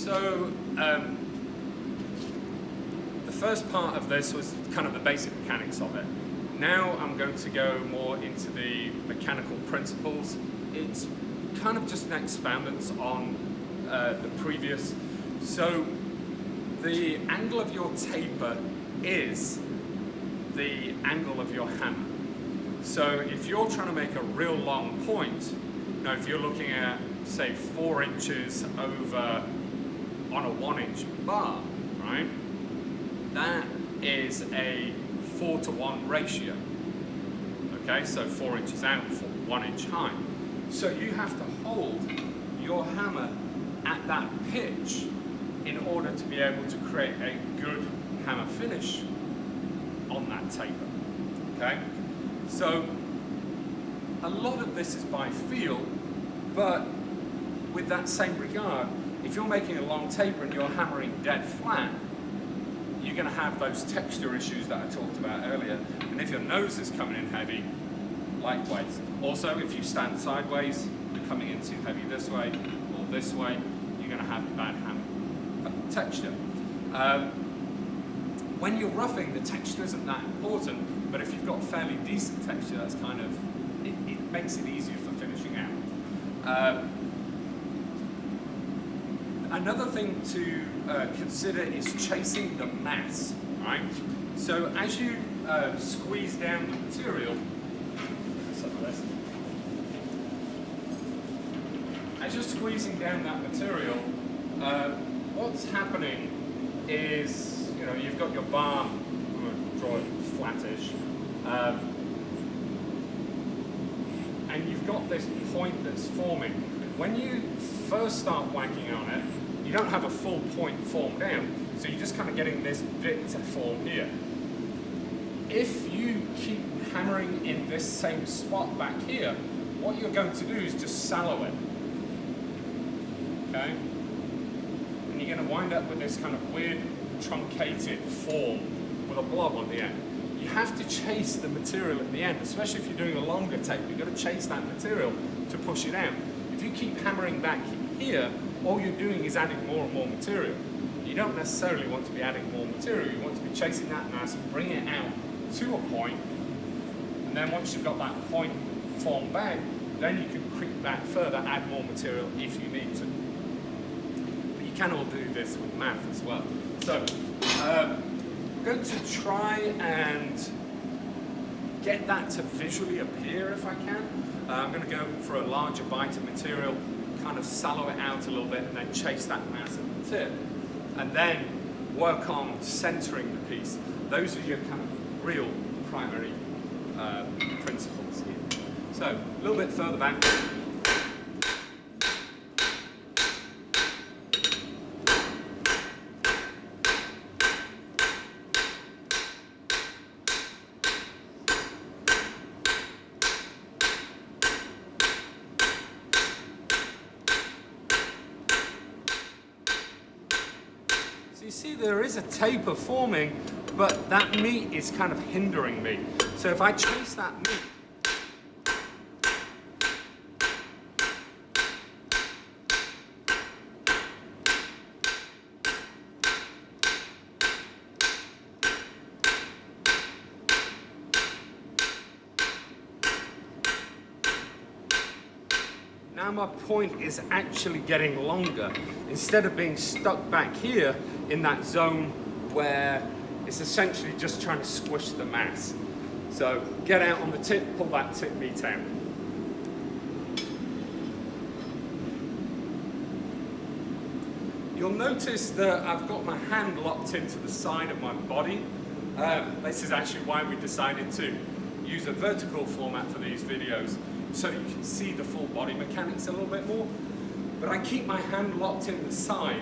So the first part of this was kind of the basic mechanics of it. Now I'm going to go more into the mechanical principles. It's kind of just an expoundance on the previous. So the angle of your taper is the angle of your hammer. So if you're trying to make a real long point, if you're looking at, say, 4 inches over on a 1-inch bar, right? That is a 4-to-1 ratio. Okay, so 4 inches out, 1 inch high. So you have to hold your hammer at that pitch in order to be able to create a good hammer finish on that taper. Okay, so a lot of this is by feel, but with that same regard, if you're making a long taper and you're hammering dead flat, you're going to have those texture issues that I talked about earlier. And if your nose is coming in heavy, likewise. Also, if you stand sideways, you're coming in too heavy this way or this way, you're going to have bad hammer texture. When you're roughing, the texture isn't that important, but if you've got fairly decent texture, that's kind of, it makes it easier for finishing out. Another thing to consider is chasing the mass, right? So as you squeeze down the material, as you're squeezing down that material, what's happening is, you've got your bar, I'm going to draw it flattish, and you've got this point that's forming. When you first start whacking on it, you don't have a full point formed down, so you're just kind of getting this bit to form here. If you keep hammering in this same spot back here, what you're going to do is just sallow it. Okay? And you're going to wind up with this kind of weird truncated form with a blob on the end. You have to chase the material at the end, especially if you're doing a longer tape. You've got to chase that material to push it out. If you keep hammering back here, all you're doing is adding more and more material. You don't necessarily want to be adding more material. You want to be chasing that mass, bring it out to a point, and then once you've got that point formed back, then you can creep back further, add more material if you need to. But you can all do this with math as well. So I'm going to try and get that to visually appear if I can. I'm going to go for a larger bite of material, kind of sallow it out a little bit, and then chase that mass at the tip. And then work on centering the piece. Those are your kind of real primary principles here. So a little bit further back. You see there is a taper forming, but that meat is kind of hindering me. So if I chase that meat, now my point is actually getting longer. Instead of being stuck back here in that zone where it's essentially just trying to squish the mass. So get out on the tip, pull that tip meat out. You'll notice that I've got my hand locked into the side of my body. This is actually why we decided to use a vertical format for these videos, so you can see the full body mechanics a little bit more. But I keep my hand locked in the side.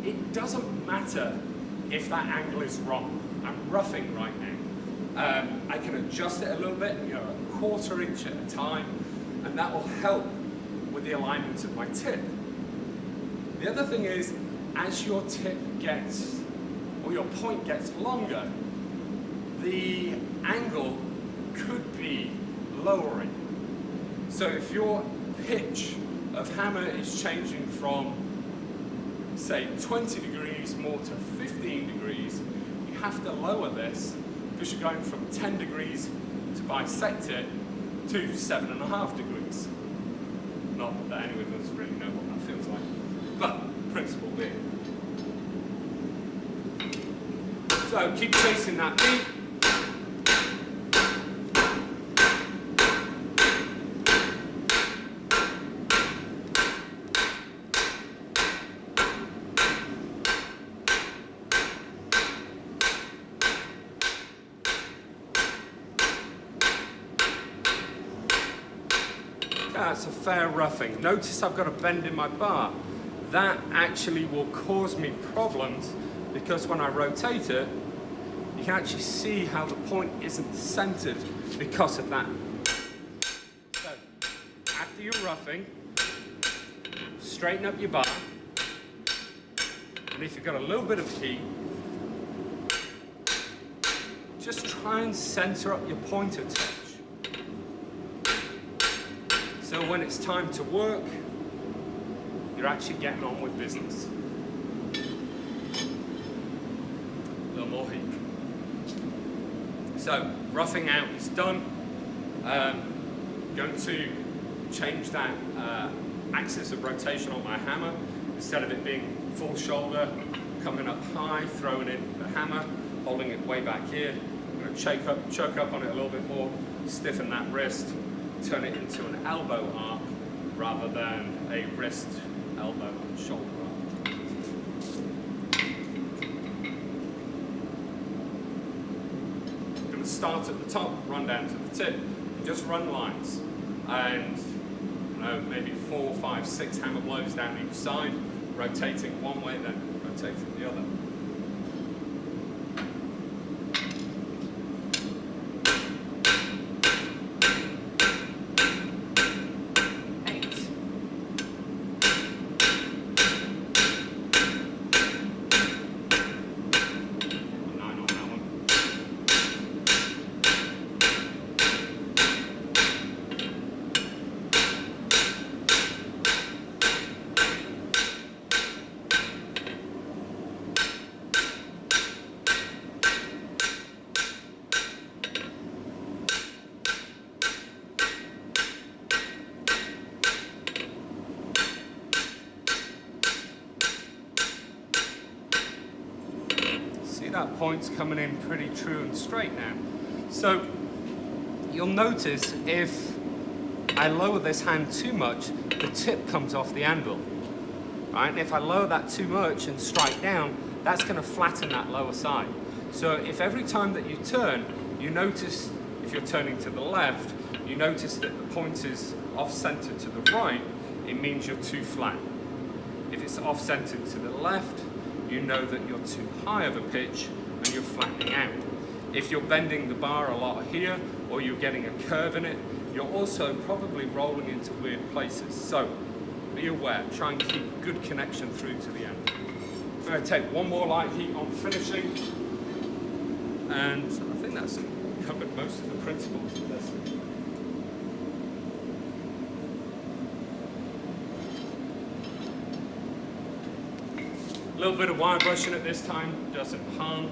It doesn't matter if that angle is wrong. I'm roughing right now. I can adjust it a little bit, a 1/4 inch at a time, and that will help with the alignment of my tip. The other thing is, as your tip gets, or your point gets longer, the angle could be lowering. So if your pitch of hammer is changing from say 20 degrees more to 15 degrees, you have to lower this because you're going from 10 degrees to bisect it to 7.5 degrees. Not that any of us really know what that feels like, but principle being. So keep chasing that beat. That's a fair roughing. Notice I've got a bend in my bar. That actually will cause me problems because when I rotate it, you can actually see how the point isn't centered because of that. So, after your roughing, straighten up your bar. And if you've got a little bit of heat, just try and center up your pointer touch. So when it's time to work, you're actually getting on with business. A little more heat. So, roughing out is done. Going to change that axis of rotation on my hammer. Instead of it being full shoulder, coming up high, throwing in the hammer, holding it way back here. I'm going to choke up on it a little bit more, stiffen that wrist, turn it into an elbow arc rather than a wrist, elbow, and shoulder arc. I'm going to start at the top, run down to the tip, and just run lines. And maybe 4, 5, 6 hammer blows down each side, rotating one way, then rotating the other. That point's coming in pretty true and straight now. So you'll notice if I lower this hand too much, the tip comes off the anvil, right? And if I lower that too much and strike down, that's going to flatten that lower side. So if every time that you turn, you notice, if you're turning to the left, you notice that the point is off-center to the right, it means you're too flat. If it's off-centered to the left, you know that you're too high of a pitch and you're flattening out. If you're bending the bar a lot here, or you're getting a curve in it, you're also probably rolling into weird places. So be aware, try and keep good connection through to the end. I'm going to take one more light heat on finishing, and I think that's covered most of the principles of this. A little bit of wire brushing at this time doesn't harm.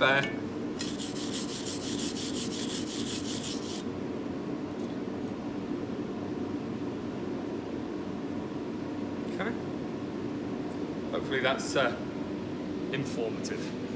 Fair. hopefully that's informative.